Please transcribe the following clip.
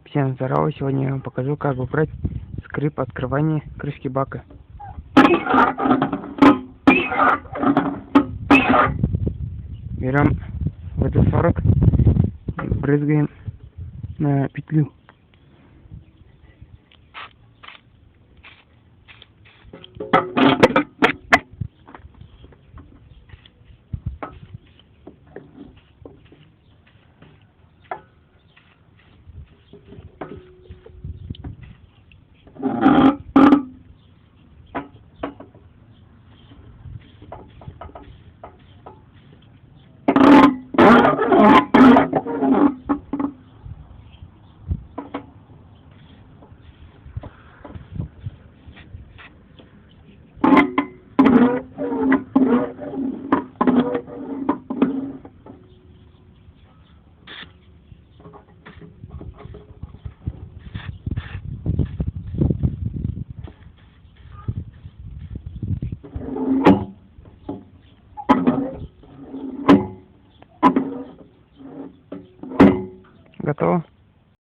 Всем здорово, сегодня я вам покажу, как убрать скрип открывания крышки бака. Берем ВД-40 и брызгаем на петлю. Готово?